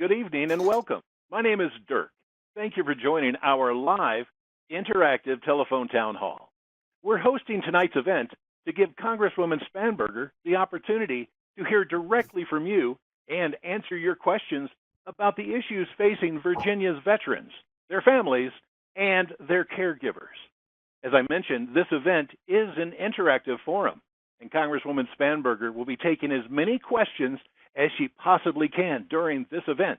Good evening and welcome. My name is Dirk. Thank you for joining our live interactive telephone town hall. We're hosting tonight's event to give Congresswoman Spanberger the opportunity to hear directly from you and answer your questions about the issues facing Virginia's veterans, their families, and their caregivers. As I mentioned, this event is an interactive forum, and Congresswoman Spanberger will be taking as many questions as she possibly can during this event.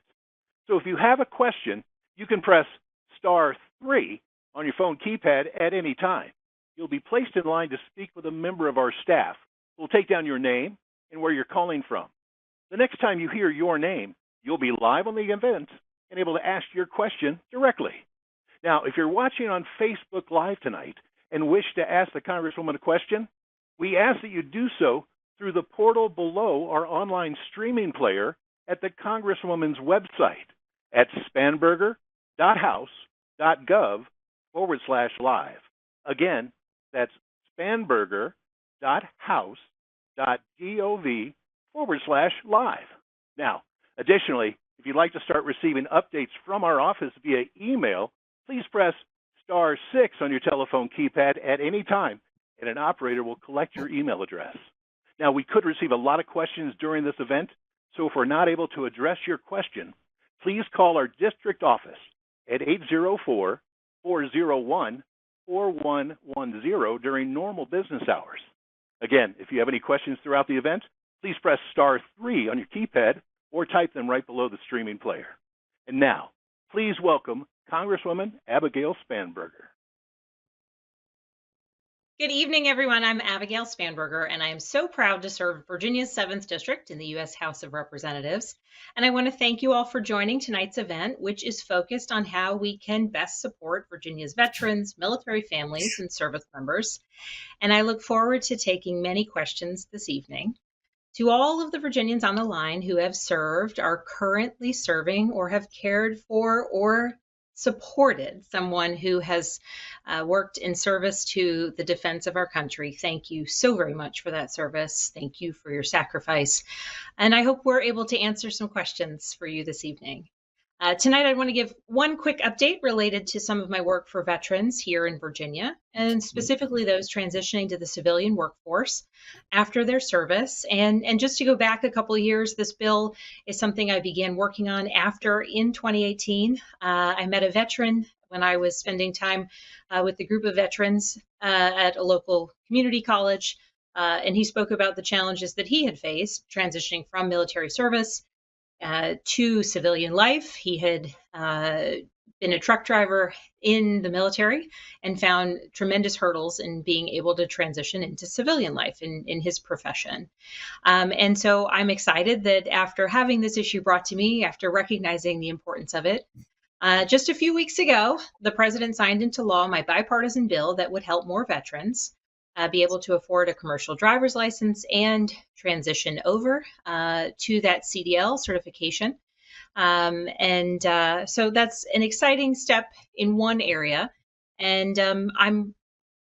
So if you have a question, you can press *3 on your phone keypad at any time. You'll be placed in line to speak with a member of our staff who will take down your name and where you're calling from. The next time you hear your name, you'll be live on the event and able to ask your question directly. Now, if you're watching on Facebook Live tonight and wish to ask the Congresswoman a question, we ask that you do so through the portal below our online streaming player at the Congresswoman's website at spanberger.house.gov/live. Again, that's spanberger.house.gov/live. Now, additionally, if you'd like to start receiving updates from our office via email, please press *6 on your telephone keypad at any time, and an operator will collect your email address. Now, we could receive a lot of questions during this event, so if we're not able to address your question, please call our district office at 804-401-4110 during normal business hours. Again, if you have any questions throughout the event, please press *3 on your keypad or type them right below the streaming player. And now, please welcome Congresswoman Abigail Spanberger. Good evening, everyone. I'm Abigail Spanberger, and I am so proud to serve Virginia's 7th District in the U.S. House of Representatives. And I want to thank you all for joining tonight's event, which is focused on how we can best support Virginia's veterans, military families, and service members. And I look forward to taking many questions this evening. To all of the Virginians on the line who have served, are currently serving, or have cared for or supported someone who has worked in service to the defense of our country, thank you so very much for that service. Thank you for your sacrifice. And I hope we're able to answer some questions for you this evening. Tonight, I want to give one quick update related to some of my work for veterans here in Virginia, and specifically those transitioning to the civilian workforce after their service. And just to go back a couple of years, this bill is something I began working on after in 2018. I met a veteran when I was spending time with a group of veterans at a local community college, and he spoke about the challenges that he had faced transitioning from military service to civilian life. He had been a truck driver in the military and found tremendous hurdles in being able to transition into civilian life in his profession. And so I'm excited that after having this issue brought to me, after recognizing the importance of it, just a few weeks ago, the president signed into law my bipartisan bill that would help more veterans be able to afford a commercial driver's license and transition over to that CDL certification. So that's an exciting step in one area. And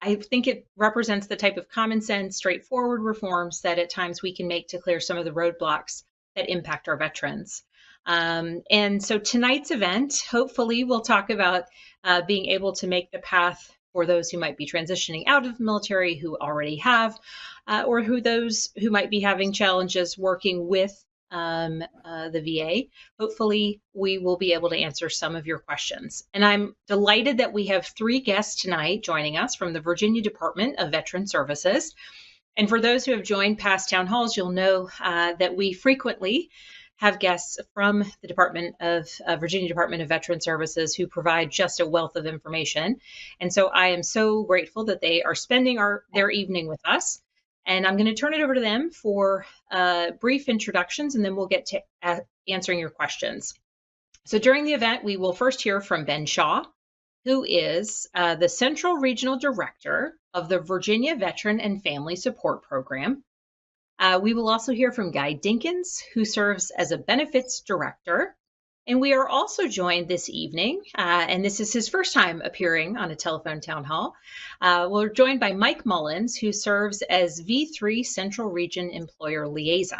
I think it represents the type of common sense, straightforward reforms that at times we can make to clear some of the roadblocks that impact our veterans. And so tonight's event, hopefully we'll talk about being able to make the path for those who might be transitioning out of the military, who already have, or those who might be having challenges working with the VA. Hopefully, we will be able to answer some of your questions. And I'm delighted that we have 3 guests tonight joining us from the Virginia Department of Veteran Services. And for those who have joined past town halls, you'll know that we frequently have guests from the Virginia Department of Veteran Services who provide just a wealth of information. And so I am so grateful that they are spending their evening with us. And I'm going to turn it over to them for brief introductions, and then we'll get to answering your questions. So during the event, we will first hear from Ben Shaw, who is the Central Regional Director of the Virginia Veteran and Family Support Program. We will also hear from Guy Dinkins, who serves as a Benefits Director. And we are also joined this evening, and this is his first time appearing on a telephone town hall. We're joined by Mike Mullins, who serves as V3 Central Region Employer Liaison.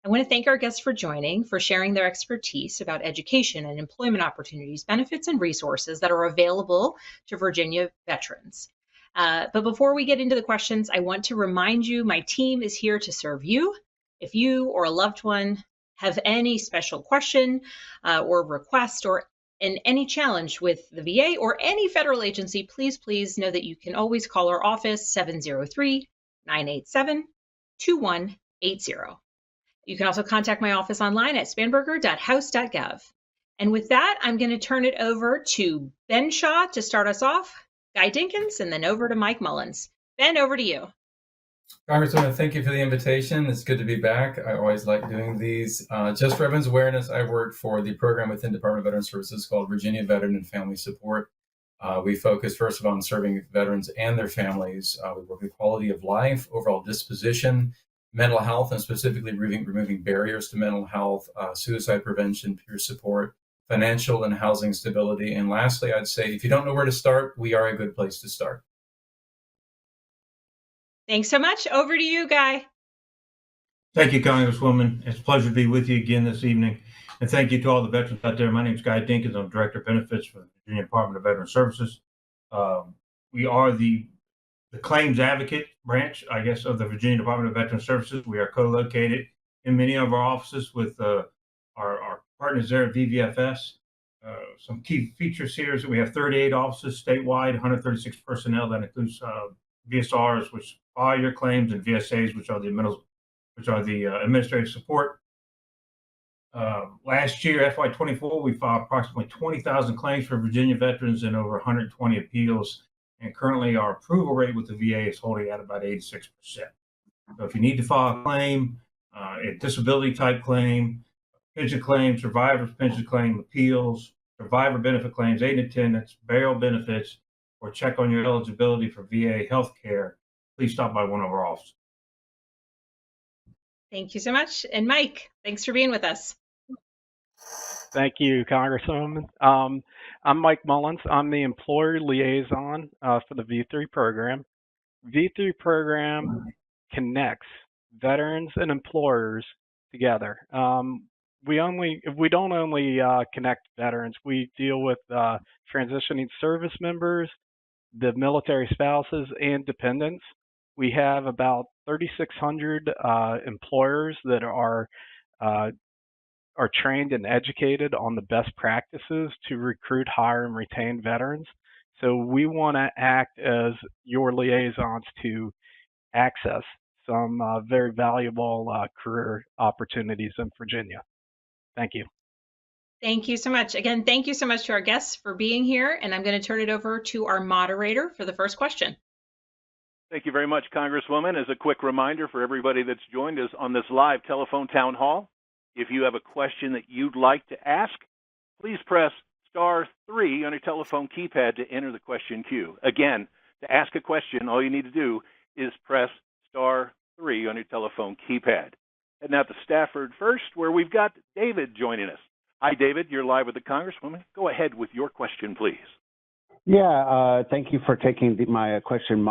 I want to thank our guests for joining, for sharing their expertise about education and employment opportunities, benefits, and resources that are available to Virginia veterans. But before we get into the questions, I want to remind you my team is here to serve you. If you or a loved one have any special question or request or any challenge with the VA or any federal agency, please know that you can always call our office 703-987-2180. You can also contact my office online at spanberger.house.gov. And with that, I'm going to turn it over to Ben Shaw to start us off, Guy Dinkins, and then over to Mike Mullins. Ben, over to you. Congresswoman, thank you for the invitation. It's good to be back. I always like doing these. Just for everyone's awareness, I work for the program within Department of Veteran Services called Virginia Veteran and Family Support. We focus first of all on serving veterans and their families. We work with quality of life, overall disposition, mental health, and specifically removing barriers to mental health, suicide prevention, peer support, financial and housing stability. And lastly, I'd say if you don't know where to start, we are a good place to start. Thanks so much. Over to you, Guy. Thank you, Congresswoman. It's a pleasure to be with you again this evening. And thank you to all the veterans out there. My name is Guy Dinkins. I'm Director of Benefits for the Virginia Department of Veteran Services. We are the claims advocate branch, I guess, of the Virginia Department of Veteran Services. We are co-located in many of our offices with our partners there at VVFS. Some key features here is that we have 38 offices statewide, 136 personnel. That includes VSRs, which file your claims, and VSAs, which are the administrative support. Last year, FY24, we filed approximately 20,000 claims for Virginia veterans and over 120 appeals. And currently, our approval rate with the VA is holding at about 86%. So if you need to file a claim, a disability type claim, pension claim, survivor's pension claim, appeals, survivor benefit claims, aid and attendance, burial benefits, or check on your eligibility for VA health care, please stop by one of our offices. Thank you so much. And Mike, thanks for being with us. Thank you, Congresswoman. I'm Mike Mullins. I'm the employer liaison for the V3 program. V3 program connects veterans and employers together. We don't only connect veterans. We deal with transitioning service members, the military spouses, and dependents. We have about 3,600 employers that are trained and educated on the best practices to recruit, hire, and retain veterans. So we want to act as your liaisons to access some very valuable career opportunities in Virginia. Thank you. Thank you so much. Again, thank you so much to our guests for being here. And I'm going to turn it over to our moderator for the first question. Thank you very much, Congresswoman. As a quick reminder for everybody that's joined us on this live telephone town hall, if you have a question that you'd like to ask, please press *3 on your telephone keypad to enter the question queue. Again, to ask a question, all you need to do is press *3 on your telephone keypad. And now to Stafford first, where we've got David joining us. Hi, David. You're live with the Congresswoman. Go ahead with your question, please. Yeah, thank you for taking my question.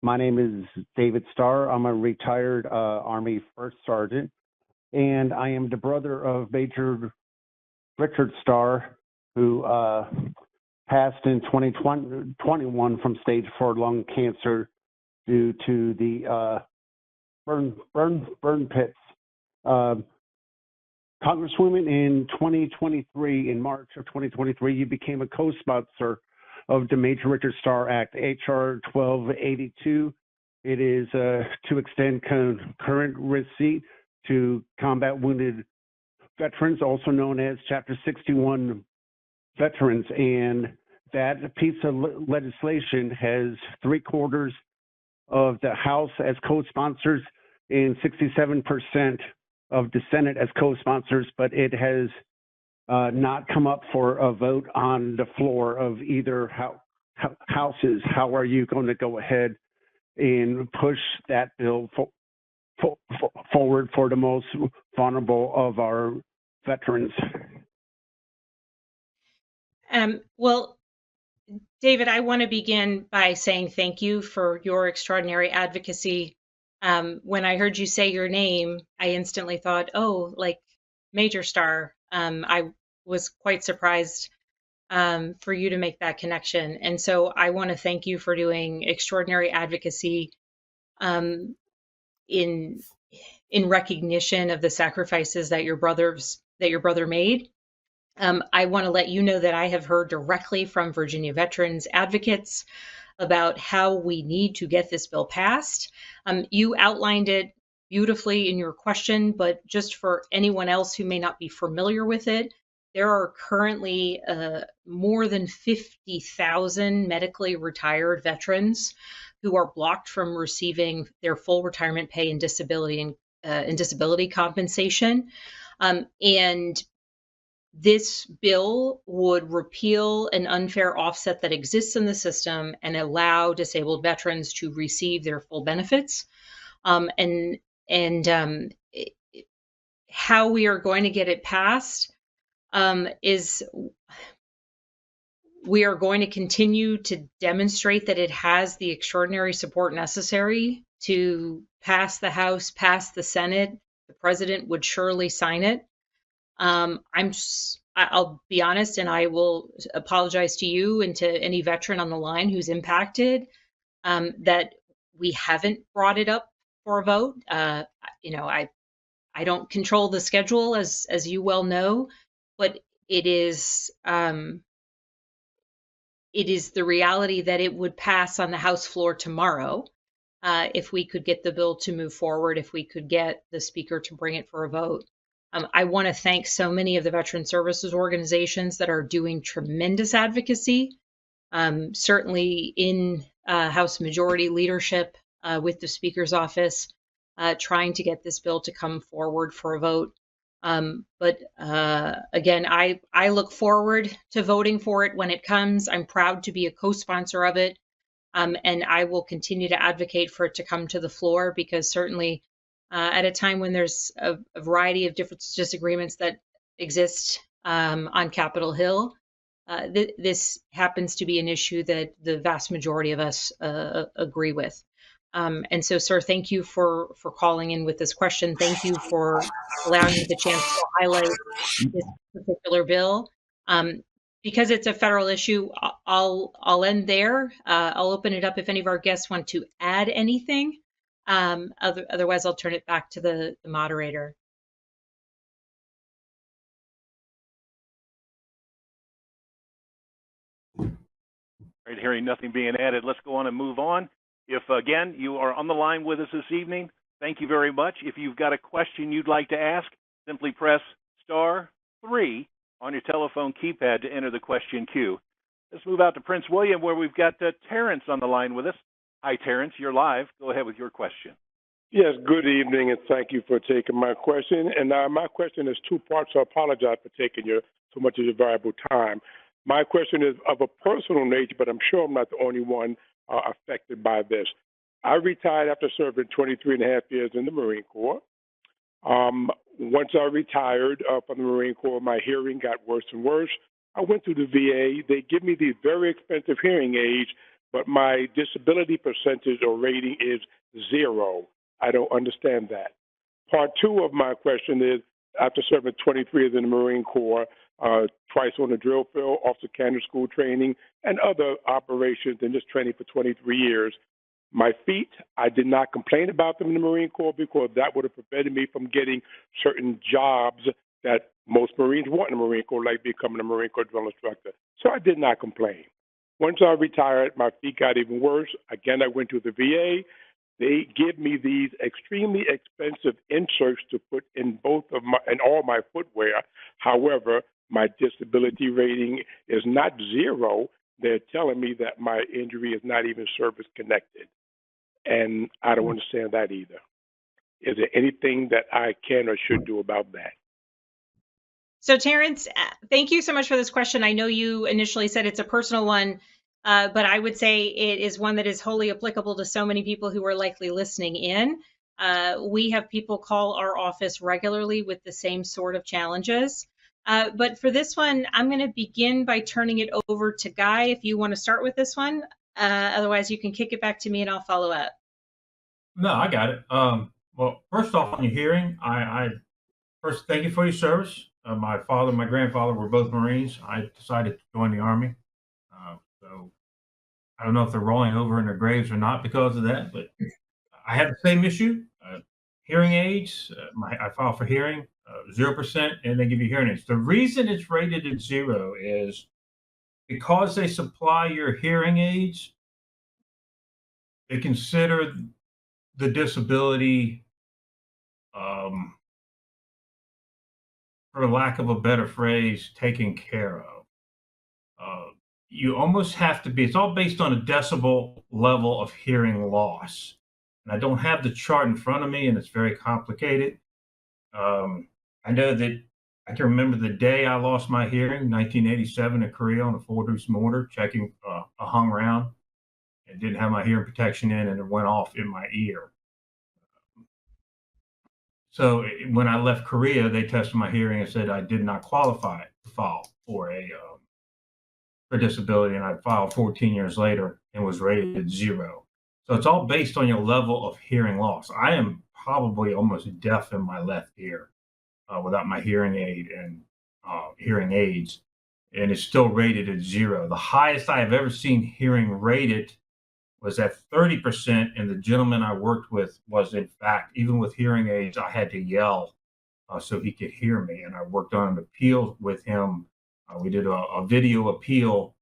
My name is David Starr. I'm a retired Army First Sergeant, and I am the brother of Major Richard Starr, who passed in 2021 from stage 4 lung cancer due to the burn pits. Congresswoman, in 2023, in March of 2023, you became a co-sponsor of the Major Richard Starr Act, H.R. 1282. It is to extend current receipt to combat wounded veterans, also known as Chapter 61 veterans. And that piece of legislation has 3/4 of the House as co-sponsors and 67% of the Senate as co-sponsors, but it has not come up for a vote on the floor of either houses. How are you going to go ahead and push that bill forward for the most vulnerable of our veterans? Well, David, I want to begin by saying thank you for your extraordinary advocacy When I heard you say your name, I instantly thought, oh, like Major Star. I was quite surprised for you to make that connection. And so I want to thank you for doing extraordinary advocacy um, in recognition of the sacrifices that your brother made. I want to let you know that I have heard directly from Virginia veterans advocates about how we need to get this bill passed. You outlined it beautifully in your question, but just for anyone else who may not be familiar with it, there are currently more than 50,000 medically retired veterans who are blocked from receiving their full retirement pay and disability compensation. And this bill would repeal an unfair offset that exists in the system and allow disabled veterans to receive their full benefits. And how we are going to get it passed is we are going to continue to demonstrate that it has the extraordinary support necessary to pass the House, pass the Senate. The president would surely sign it. I'll be honest, and I will apologize to you and to any veteran on the line who's impacted, that we haven't brought it up for a vote. I don't control the schedule, as you well know, but it is the reality that it would pass on the House floor tomorrow if we could get the bill to move forward, if we could get the speaker to bring it for a vote. I want to thank so many of the veteran services organizations that are doing tremendous advocacy, certainly in House Majority leadership with the Speaker's office, trying to get this bill to come forward for a vote. But again, I look forward to voting for it when it comes. I'm proud to be a co-sponsor of it, and I will continue to advocate for it to come to the floor, because certainly at a time when there's a variety of different disagreements that exist on Capitol Hill, this happens to be an issue that the vast majority of us agree with. And so, sir, thank you for calling in with this question. Thank you for allowing me the chance to highlight this particular bill. Because it's a federal issue, I'll end there. I'll open it up if any of our guests want to add anything. Otherwise, I'll turn it back to the moderator. Right, hearing nothing being added, let's go on and move on. If, again, you are on the line with us this evening, thank you very much. If you've got a question you'd like to ask, simply press *3 on your telephone keypad to enter the question queue. Let's move out to Prince William, where we've got Terrence on the line with us. Hi, Terrence, you're live. Go ahead with your question. Yes, good evening, and thank you for taking my question. And my question is two parts, so I apologize for taking so much of your valuable time. My question is of a personal nature, but I'm sure I'm not the only one affected by this. I retired after serving 23 and a half years in the Marine Corps. Once I retired from the Marine Corps, my hearing got worse and worse. I went to the VA. They give me these very expensive hearing aids, but my disability percentage or rating is 0. I don't understand that. Part two of my question is, after serving 23 years in the Marine Corps, twice on the drill field, officer candidate school training, and other operations, and just training for 23 years, my feet, I did not complain about them in the Marine Corps because that would have prevented me from getting certain jobs that most Marines want in the Marine Corps, like becoming a Marine Corps drill instructor. So I did not complain. Once I retired, my feet got even worse. Again, I went to the VA. They give me these extremely expensive inserts to put in all my footwear. However, my disability rating is not 0. They're telling me that my injury is not even service connected. And I don't understand that either. Is there anything that I can or should do about that? So, Terrence, thank you so much for this question. I know you initially said it's a personal one, but I would say it is one that is wholly applicable to so many people who are likely listening in. We have people call our office regularly with the same sort of challenges. But for this one, I'm going to begin by turning it over to Guy, if you want to start with this one. Otherwise, you can kick it back to me and I'll follow up. No, I got it. Well, first off, on your hearing, I first thank you for your service. My father and my grandfather were both Marines. I decided to join the Army. So I don't know if they're rolling over in their graves or not because of that, but I have the same issue. Hearing aids, I file for hearing, 0%, and they give you hearing aids. The reason it's rated at 0 is because they supply your hearing aids, they consider the disability, um, for lack of a better phrase, taken care of. Uh, you almost have to be, it's all based on a decibel level of hearing loss. And I don't have the chart in front of me, and it's very complicated. I know that I can remember the day I lost my hearing, 1987 in Korea on a four-deuce mortar, checking a hung round, and didn't have my hearing protection in, and it went off in my ear. So when I left Korea, they tested my hearing and said I did not qualify to file for disability, and I filed 14 years later and was rated 0. So it's all based on your level of hearing loss. I am probably almost deaf in my left ear without my hearing aid and hearing aids, and it's still rated at 0. The highest I have ever seen hearing rated was at 30%, and the gentleman I worked with was, in fact, even with hearing aids, I had to yell so he could hear me, and I worked on an appeal with him. We did a video appeal,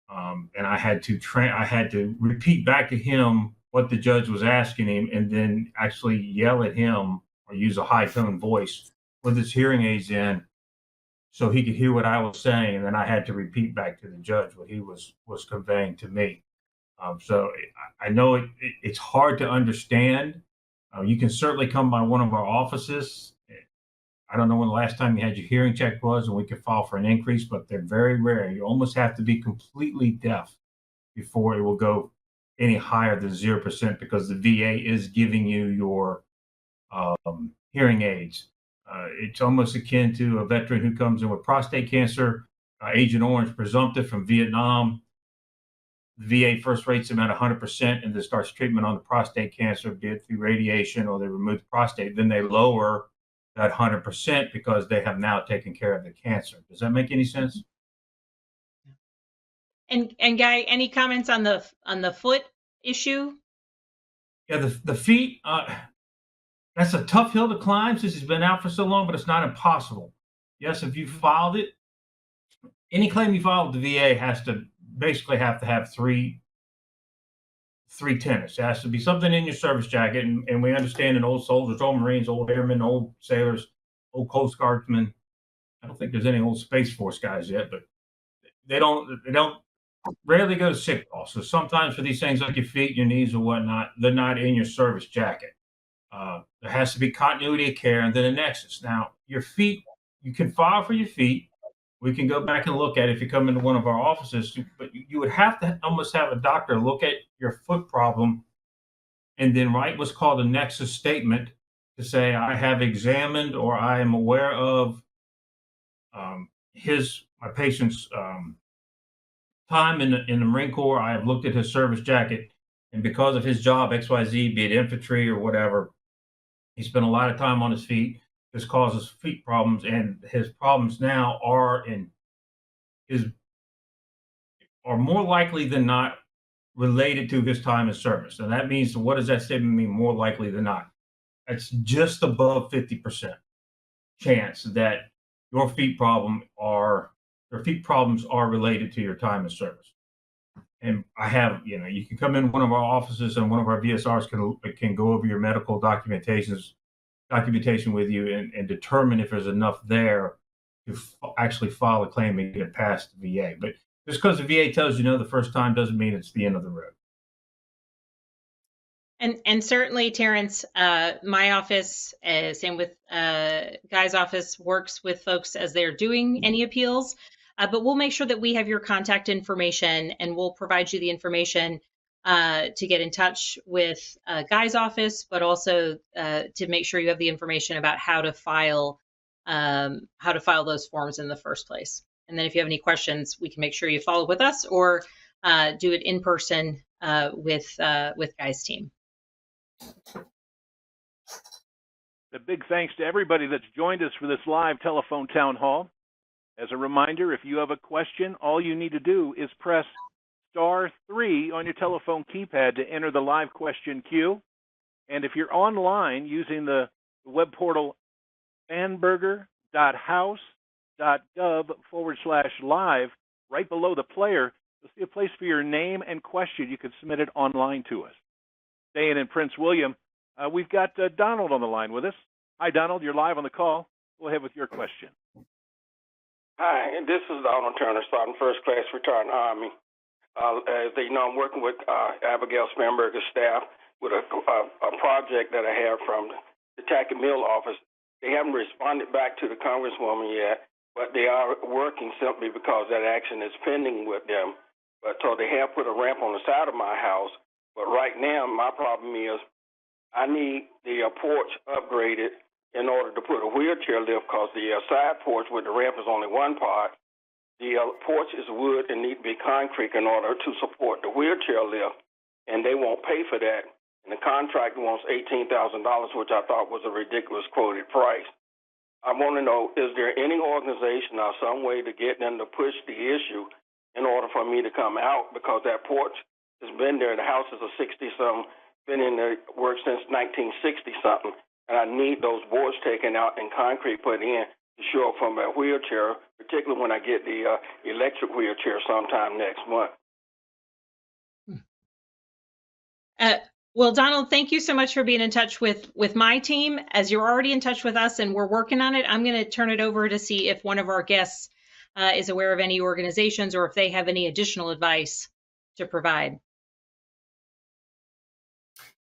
and I had to repeat back to him what the judge was asking him, and then actually yell at him or use a high tone voice with his hearing aids in, so he could hear what I was saying, and then I had to repeat back to the judge what he was conveying to me. So I know it's hard to understand. You can certainly come by one of our offices. I don't know when the last time you had your hearing checked was, and we could file for an increase, but they're very rare. You almost have to be completely deaf before it will go any higher than 0% because the VA is giving you your hearing aids. It's almost akin to a veteran who comes in with prostate cancer, Agent Orange presumptive from Vietnam. The VA first rates him at 100% and then starts treatment on the prostate cancer, be it through radiation or they remove the prostate. Then they lower that 100% because they have now taken care of the cancer. Does that make any sense? And Guy, any comments on the foot issue? Yeah, the feet, that's a tough hill to climb since he's been out for so long, but it's not impossible. Yes, if you filed it, any claim you file with the VA has to basically have to have three tenets. It has to be something in your service jacket, and we understand in old soldiers, old Marines, old airmen, old sailors, old Coast Guardsmen. I don't think there's any old Space Force guys yet, but they don't rarely go to sick call. So sometimes for these things like your feet, your knees, or whatnot, they're not in your service jacket. There has to be continuity of care and then a nexus. Now, your feet, you can file for your feet. We can go back and look at it if you come into one of our offices, but you would have to almost have a doctor look at your foot problem and then write what's called a nexus statement to say, I have examined or I am aware of my patient's time in the Marine Corps. I have looked at his service jacket, and because of his job, XYZ, be it infantry or whatever, he spent a lot of time on his feet. This causes feet problems, and his problems now are more likely than not related to his time in service. And that means, what does that statement mean? More likely than not. That's just above 50% chance that your feet problems are related to your time in service. And I have, you can come in one of our offices, and one of our VSRs can go over your medical documentation with you and determine if there's enough there to actually file a claim and get it past the VA. But just because the VA tells you no the first time doesn't mean it's the end of the road. And certainly, Terrence, my office, same with Guy's office, works with folks as they're doing any appeals. But we'll make sure that we have your contact information, and we'll provide you the information to get in touch with Guy's office, but also to make sure you have the information about how to file those forms in the first place. And then if you have any questions, we can make sure you follow with us or do it in person with Guy's team. A big thanks to everybody that's joined us for this live telephone town hall. As a reminder, if you have a question, all you need to do is press *3 on your telephone keypad to enter the live question queue. And if you're online using the web portal spanberger.house.gov/live, right below the player, you'll see a place for your name and question. You can submit it online to us. Staying in Prince William, we've got Donald on the line with us. Hi, Donald. You're live on the call. Go ahead with your question. Hi, and this is Donald Turner, Sergeant First Class, retired Army. As you know, I'm working with Abigail Spanberger's staff with a project that I have from the Tackett Mill office. They haven't responded back to the Congresswoman yet, but they are working simply because that action is pending with them. But so they have put a ramp on the side of my house. But right now, my problem is I need the porch upgraded in order to put a wheelchair lift, because the side porch with the ramp is only one part. The porch is wood and need to be concrete in order to support the wheelchair lift, and they won't pay for that. And the contractor wants $18,000, which I thought was a ridiculous quoted price. I want to know, is there any organization or some way to get them to push the issue in order for me to come out, because that porch has been there. The house is a 60-something, been in the work since 1960-something, and I need those boards taken out and concrete put in to show up from a wheelchair, particularly when I get the electric wheelchair sometime next month. Well, Donald, thank you so much for being in touch with my team. As you're already in touch with us and we're working on it, I'm going to turn it over to see if one of our guests is aware of any organizations or if they have any additional advice to provide.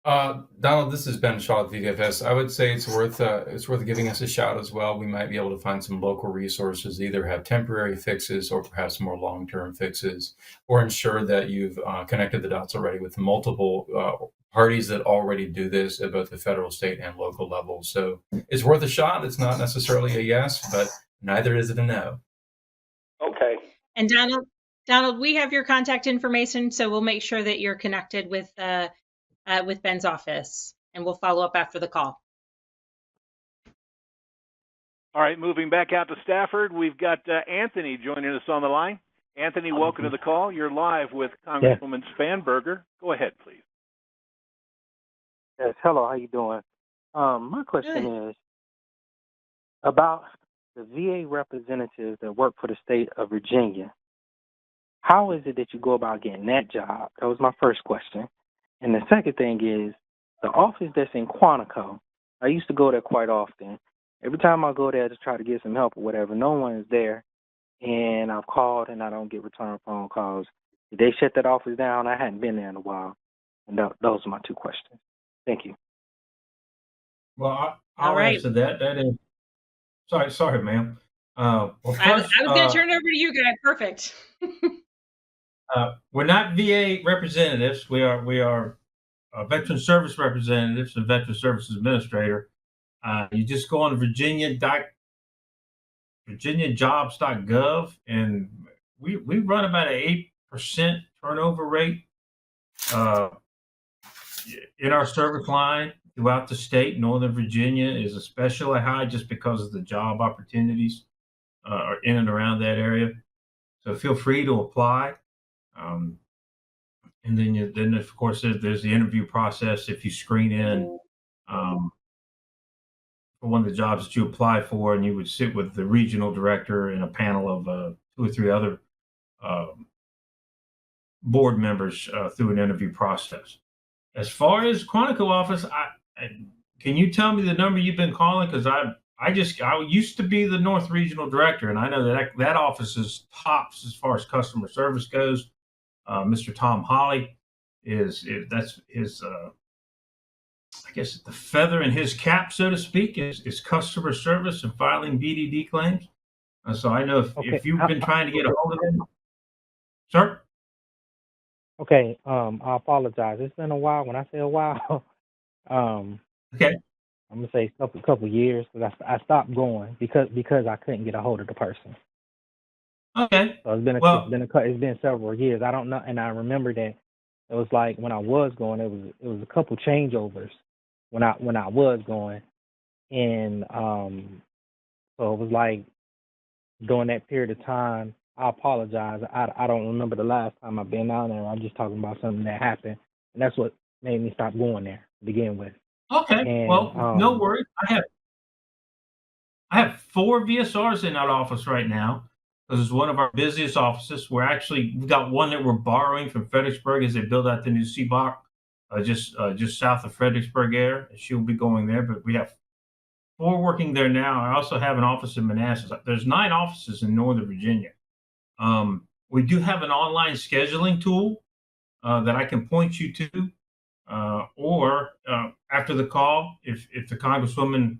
Donald, this is Ben Shaw at VDFS. I would say it's worth giving us a shout as well. We might be able to find some local resources, either have temporary fixes or perhaps more long-term fixes, or ensure that you've connected the dots already with multiple parties that already do this at both the federal, state, and local level. So it's worth a shot. It's not necessarily a yes, but neither is it a no. Okay. And Donald, we have your contact information, so we'll make sure that you're connected with Ben's office, and we'll follow up after the call. All right, moving back out to Stafford, we've got Anthony joining us on the line. Anthony, welcome to the call. You're live with Congresswoman Spanberger. Go ahead, please. Yes, hello, how you doing? My question is about the VA representatives that work for the state of Virginia. How is it that you go about getting that job? That was my first question. And the second thing is, the office that's in Quantico, I used to go there quite often. Every time I go there to try to get some help or whatever, no one is there. And I've called and I don't get return phone calls. Did they shut that office down? I hadn't been there in a while. And those are my two questions. Thank you. Well, I'll answer that. That is, sorry, ma'am. Well, first, I was going to turn it over to you guys. Perfect. We're not VA representatives. We are veteran service representatives and veteran services administrator. You just go on virginiajobs.gov, and we run about an 8% turnover rate in our service line throughout the state. Northern Virginia is especially high just because of the job opportunities are in and around that area. So feel free to apply. And then of course there's the interview process. If you screen in for one of the jobs that you apply for, and you would sit with the regional director and a panel of 2 or 3 other board members through an interview process. As far as Quantico office, can you tell me the number you've been calling? Because I used to be the North Regional Director, and I know that office is tops as far as customer service goes. Mr. Tom Holly that's his I guess the feather in his cap, so to speak, is customer service and filing BDD claims. So I know if you've been trying to get a hold of him, sir. Okay, I apologize. It's been a while. When I say a while, okay, I'm gonna say a couple years, because I stopped going because I couldn't get a hold of the person. Okay. So it's been several years. I don't know, and I remember that it was like when I was going, it was a couple changeovers when I was going, and so it was like during that period of time. I apologize. I don't remember the last time I've been down there. I'm just talking about something that happened, and that's what made me stop going there to begin with. Okay. And Well, no worries. I have 4 VSRs in that office right now because it's one of our busiest offices. We've got one that we're borrowing from Fredericksburg as they build out the new CBOC, just south of Fredericksburg area. She'll be going there, but we have 4 working there now. I also have an office in Manassas. There's 9 offices in Northern Virginia. We do have an online scheduling tool that I can point you to, or after the call, if the Congresswoman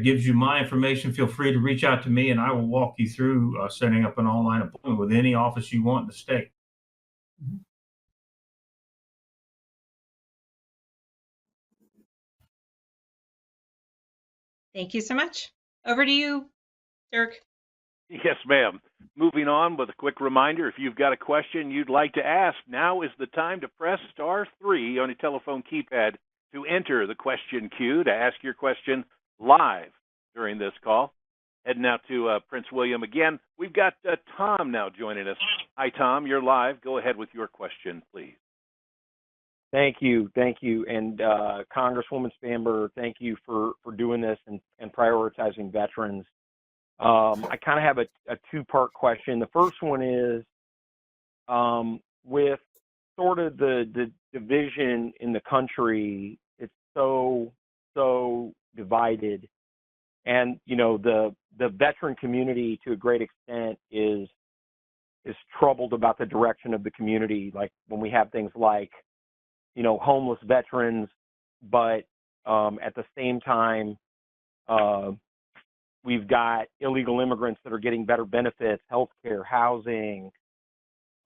gives you my information, feel free to reach out to me, and I will walk you through setting up an online appointment with any office you want in the state. Thank you so much. Over to you, Dirk. Yes, ma'am. Moving on with a quick reminder, if you've got a question you'd like to ask, now is the time to press *3 on your telephone keypad to enter the question queue to ask your question live during this call. Heading out to Prince William again. We've got Tom now joining us. Hi, Tom. You're live. Go ahead with your question, please. Thank you. And Congresswoman Spanberger, thank you for doing this and prioritizing veterans. I kind of have a 2-part question. The first one is with sort of the division in the country, it's so divided. And, the veteran community to a great extent is troubled about the direction of the community. Like when we have things like, homeless veterans, but at the same time, we've got illegal immigrants that are getting better benefits, health care, housing,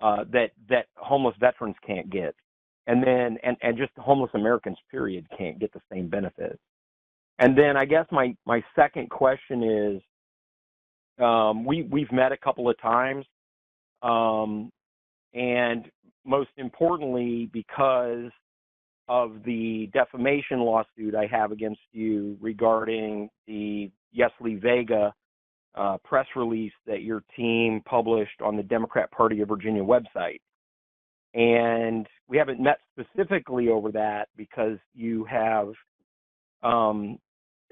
that homeless veterans can't get. And then, and just homeless Americans, period, can't get the same benefits. And then I guess my second question is, we've met a couple of times, and most importantly, because of the defamation lawsuit I have against you regarding the Yesley Vega press release that your team published on the Democrat Party of Virginia website. And we haven't met specifically over that because you have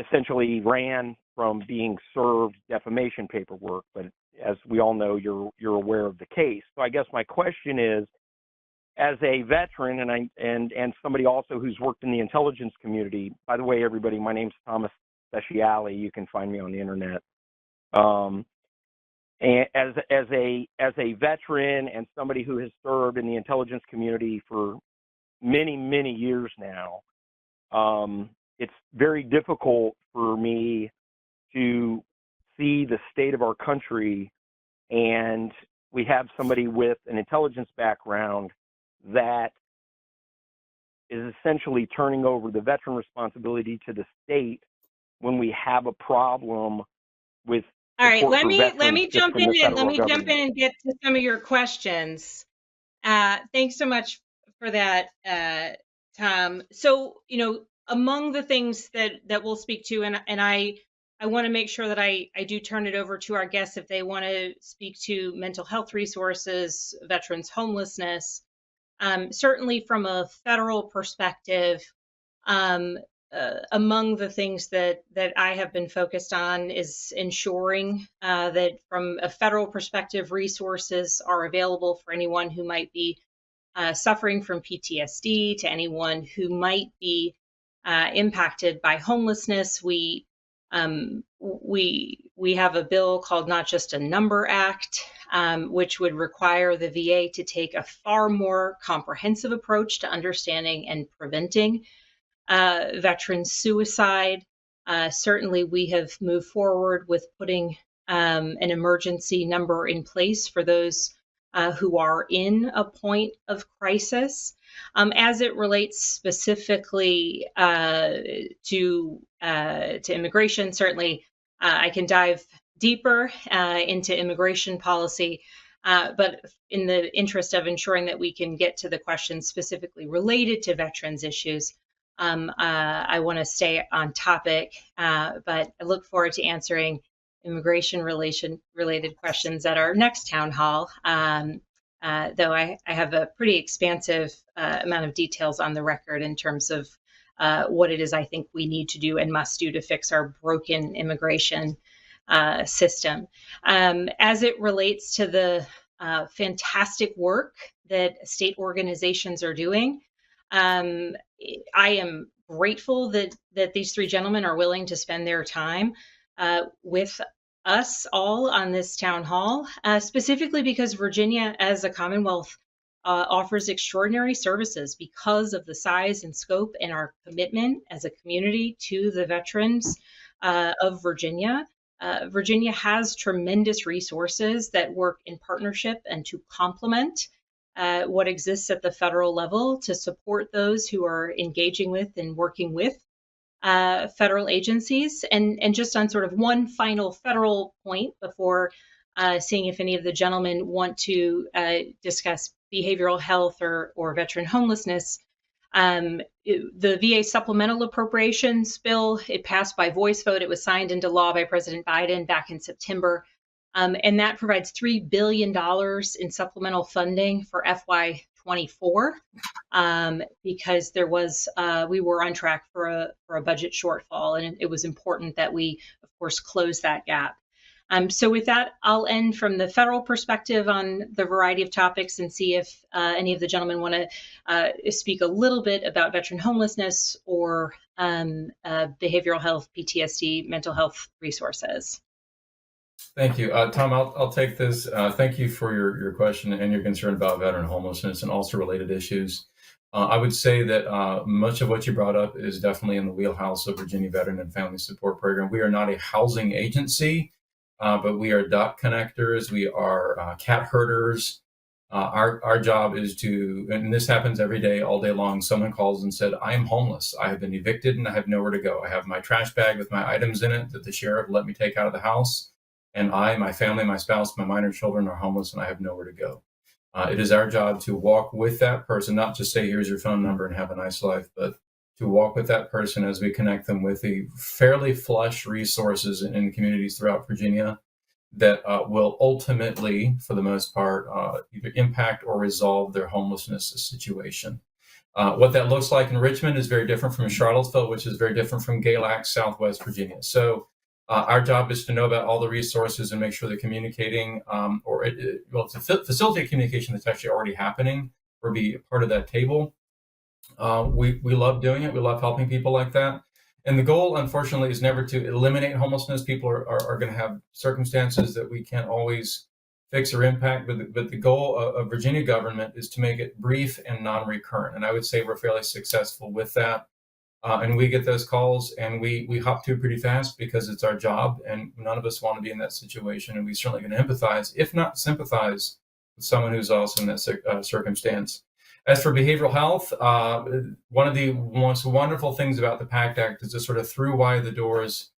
essentially ran from being served defamation paperwork, but as we all know, you're aware of the case. So I guess my question is, as a veteran and somebody also who's worked in the intelligence community, by the way, everybody, my name's Thomas Speciale. You can find me on the internet. And as a veteran and somebody who has served in the intelligence community for many, many years now, it's very difficult for me to see the state of our country, and we have somebody with an intelligence background that is essentially turning over the veteran responsibility to the state when we have a problem with. All right, let me jump in and get to some of your questions. Thanks so much for that, Tom. So, among the things that we'll speak to, and I want to make sure that I do turn it over to our guests if they want to speak to mental health resources, veterans homelessness. Certainly from a federal perspective, among the things that I have been focused on is ensuring that from a federal perspective, resources are available for anyone who might be suffering from PTSD, to anyone who might be impacted by homelessness. We have a bill called Not Just a Number Act, which would require the VA to take a far more comprehensive approach to understanding and preventing veteran suicide. Certainly, we have moved forward with putting an emergency number in place for those who are in a point of crisis. As it relates specifically to immigration, certainly I can dive deeper into immigration policy. But in the interest of ensuring that we can get to the questions specifically related to veterans issues, I want to stay on topic, but I look forward to answering immigration related questions at our next town hall. Though I have a pretty expansive amount of details on the record in terms of what it is I think we need to do and must do to fix our broken immigration system. As it relates to the fantastic work that state organizations are doing, I am grateful that these three gentlemen are willing to spend their time with us all on this town hall, specifically because Virginia as a Commonwealth offers extraordinary services because of the size and scope and our commitment as a community to the veterans of Virginia. Virginia has tremendous resources that work in partnership and to complement what exists at the federal level to support those who are engaging with and working with federal agencies. And just on sort of one final federal point before seeing if any of the gentlemen want to discuss behavioral health or veteran homelessness. The VA supplemental appropriations bill, it passed by voice vote. It was signed into law by President Biden back in September. And that provides $3 billion in supplemental funding for FY24 because there was we were on track for a budget shortfall, and it was important that we, of course, close that gap. So with that, I'll end from the federal perspective on the variety of topics and see if any of the gentlemen want to speak a little bit about veteran homelessness or behavioral health, PTSD, mental health resources. Thank you. Tom, I'll take this. Thank you for your question and your concern about veteran homelessness and also related issues. I would say that much of what you brought up is definitely in the wheelhouse of Virginia Veteran and Family Support Program. We are not a housing agency, but we are dot connectors. We are cat herders. Our job is to, and this happens every day, all day long. Someone calls and said, I am homeless. I have been evicted and I have nowhere to go. I have my trash bag with my items in it that the sheriff let me take out of the house. And I, my family, my spouse, my minor children are homeless and I have nowhere to go. It is our job to walk with that person, not just say, here's your phone number and have a nice life, but to walk with that person as we connect them with the fairly flush resources in communities throughout Virginia that will ultimately, for the most part, either impact or resolve their homelessness situation. What that looks like in Richmond is very different from Charlottesville, which is very different from Galax, Southwest Virginia. So our job is to know about all the resources and make sure they're communicating to facilitate communication that's actually already happening or be a part of that table. We love doing it. We love helping people like that. And the goal, unfortunately, is never to eliminate homelessness. People are going to have circumstances that we can't always fix or impact. But the goal of Virginia government is to make it brief and non-recurrent. And I would say we're fairly successful with that. And we get those calls and we hop to pretty fast because it's our job. And none of us want to be in that situation. And we certainly can empathize, if not sympathize, with someone who's also in that circumstance. As for behavioral health, one of the most wonderful things about the PACT Act is to sort of through wide the doors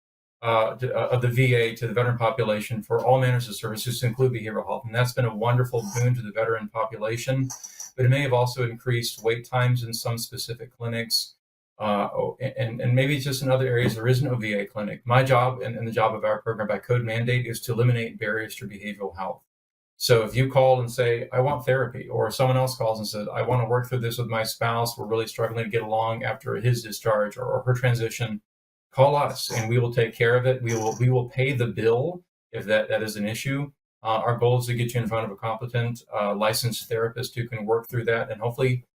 of the VA to the veteran population for all manners of services to include behavioral health. And that's been a wonderful boon to the veteran population. But it may have also increased wait times in some specific clinics. And maybe it's just in other areas there is no VA clinic. My job and the job of our program by code mandate is to eliminate barriers to behavioral health. So if you call and say, I want therapy, or someone else calls and says, I want to work through this with my spouse, we're really struggling to get along after his discharge or her transition, call us and we will take care of it. We will pay the bill if that is an issue. Our goal is to get you in front of a competent licensed therapist who can work through that. And hopefully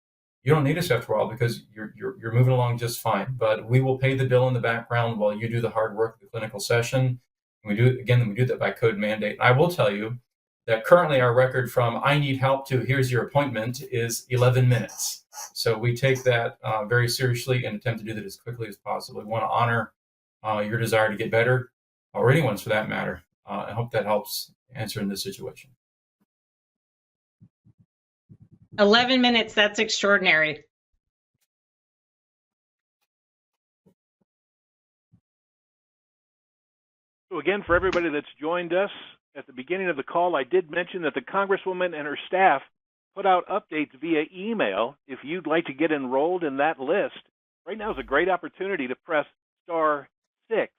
you don't need us after a while because you're moving along just fine. But we will pay the bill in the background while you do the hard work of the clinical session. And we do that by code mandate. I will tell you that currently our record from I need help to here's your appointment is 11 minutes. So we take that very seriously and attempt to do that as quickly as possible. We want to honor your desire to get better, or anyone's for that matter. I hope that helps answer in this situation. 11 minutes, that's extraordinary. So again, for everybody that's joined us, at the beginning of the call, I did mention that the Congresswoman and her staff put out updates via email. If you'd like to get enrolled in that list, right now is a great opportunity to press star 6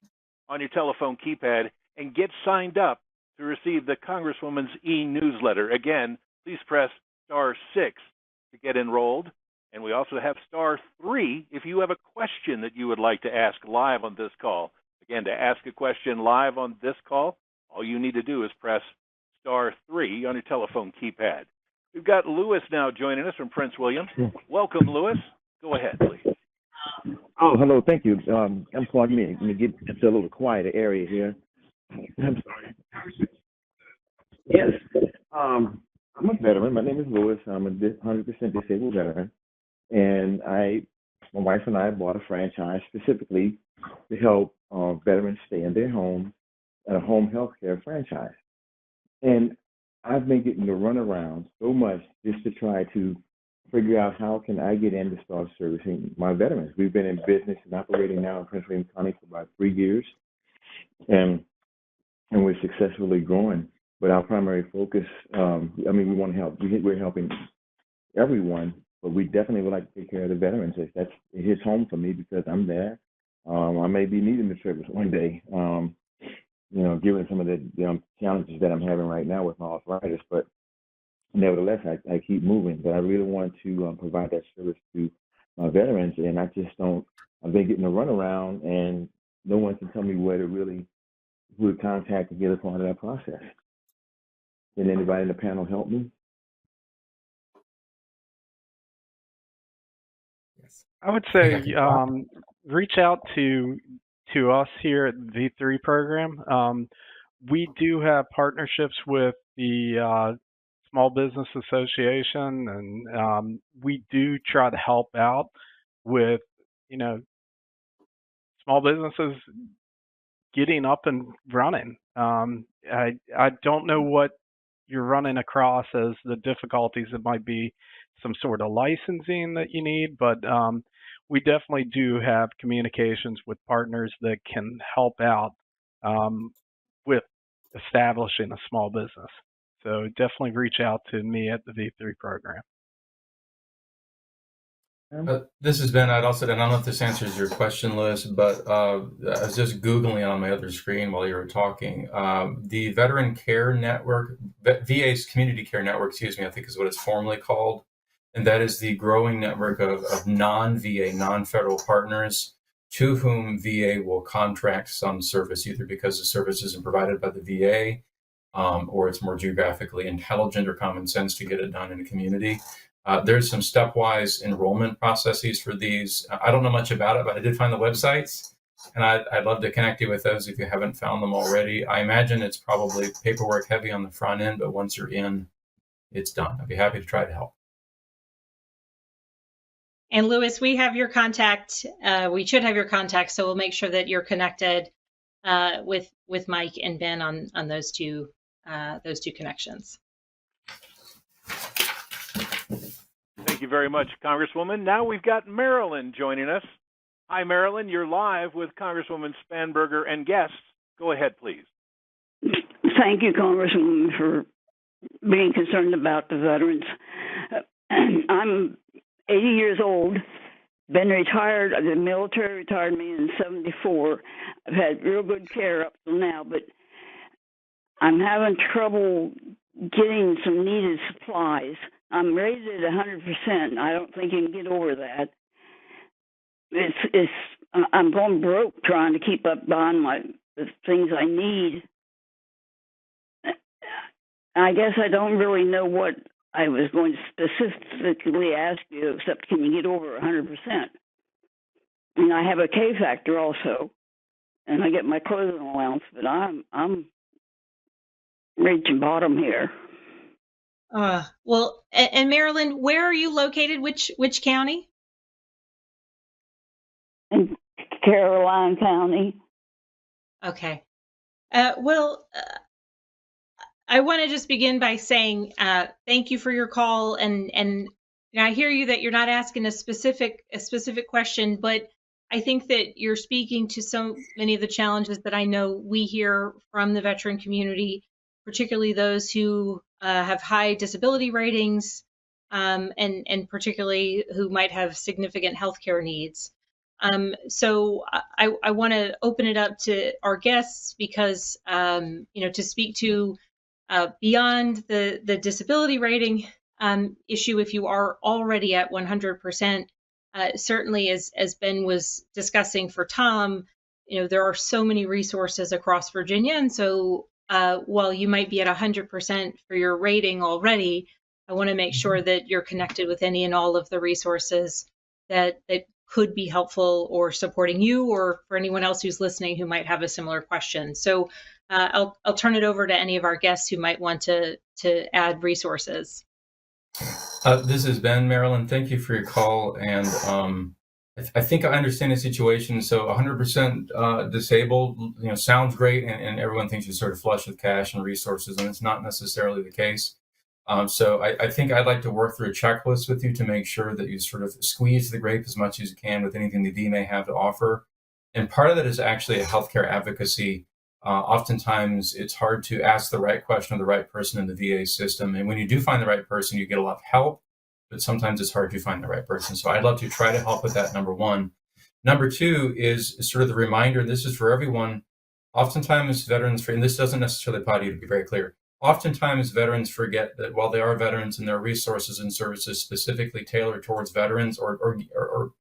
on your telephone keypad and get signed up to receive the Congresswoman's e-newsletter. Again, please press star 6 to get enrolled. And we also have star 3 if you have a question that you would like to ask live on this call. Again, to ask a question live on this call, all you need to do is press star 3 on your telephone keypad. We've got Lewis now joining us from Prince William. Welcome, Lewis. Go ahead, please. Oh, hello. Thank you. I'm pardon me. Let me get into a little quieter area here. I'm sorry. Yes. I'm a veteran. My name is Lewis. I'm a 100% disabled veteran. And my wife and I bought a franchise specifically to help veterans stay in their home at a home health care franchise. And I've been getting to run around so much just to try to figure out how can I get in to start servicing my veterans. We've been in business and operating now in Prince William County for about 3 years, and we're successfully growing. But our primary focus, we want to help. We're helping everyone, but we definitely would like to take care of the veterans. It hits home for me because I'm there. I may be needing the service one day, given some of the challenges that I'm having right now with my arthritis. But nevertheless, I keep moving. But I really want to provide that service to my veterans, and I've been getting a runaround, and no one can tell me who to contact to get a part of that process. Can anybody in the panel help me? I would say reach out to us here at the V3 program. We do have partnerships with the Small Business Association, and we do try to help out with, small businesses getting up and running. I don't know what you're running across as the difficulties. It might be some sort of licensing that you need, but we definitely do have communications with partners that can help out with establishing a small business. So definitely reach out to me at the V3 program. This has been, and I don't know if this answers your question, Lewis, but I was just Googling on my other screen while you were talking. The Veteran Care Network, VA's Community Care Network, I think is what it's formally called. And that is the growing network of non-VA, non-federal partners to whom VA will contract some service, either because the service isn't provided by the VA or it's more geographically intelligent or common sense to get it done in a community. There's some stepwise enrollment processes for these. I don't know much about it, but I did find the websites, and I'd love to connect you with those if you haven't found them already. I imagine it's probably paperwork heavy on the front end, but once you're in, it's done. I'd be happy to try to help. And Lewis, we have your contact. We should have your contact, so we'll make sure that you're connected with Mike and Ben on those two connections. Thank you very much, Congresswoman. Now we've got Marilyn joining us. Hi, Marilyn. You're live with Congresswoman Spanberger and guests. Go ahead, please. Thank you, Congresswoman, for being concerned about the veterans. I'm 80 years old, been retired. The military retired me in 74. I've had real good care up till now, but I'm having trouble getting some needed supplies. I'm rated at 100%. I don't think you can get over that. I'm going broke trying to keep up buying the things I need. I guess I don't really know what I was going to specifically ask you, except can you get over 100%? And I have a K factor also, and I get my clothing allowance, but I'm reaching bottom here. Well, and Marilyn, where are you located? Which county? In Caroline County. Okay. I want to just begin by saying thank you for your call, and I hear you that you're not asking a specific question, but I think that you're speaking to so many of the challenges that I know we hear from the veteran community particularly those who have high disability ratings, and particularly who might have significant healthcare needs. So I want to open it up to our guests because, to speak to beyond the disability rating issue, if you are already at 100%, certainly as Ben was discussing for Tom, there are so many resources across Virginia. And so while you might be at 100% for your rating already, I want to make sure that you're connected with any and all of the resources that could be helpful or supporting you, or for anyone else who's listening who might have a similar question. So I'll turn it over to any of our guests who might want to add resources. This is Ben, Marilyn. Thank you for your call. And I think I understand the situation. So 100% disabled, sounds great, and everyone thinks you're sort of flush with cash and resources, and it's not necessarily the case. So I think I'd like to work through a checklist with you to make sure that you sort of squeeze the grape as much as you can with anything the VA may have to offer. And part of that is actually a healthcare advocacy. Oftentimes, it's hard to ask the right question of the right person in the VA system. And when you do find the right person, you get a lot of help, but sometimes it's hard to find the right person. So I'd love to try to help with that, number one. Number two is sort of the reminder, and this is for everyone. Oftentimes, veterans, and this doesn't necessarily apply to you, to be very clear. Oftentimes, veterans forget that while they are veterans and there are resources and services specifically tailored towards veterans or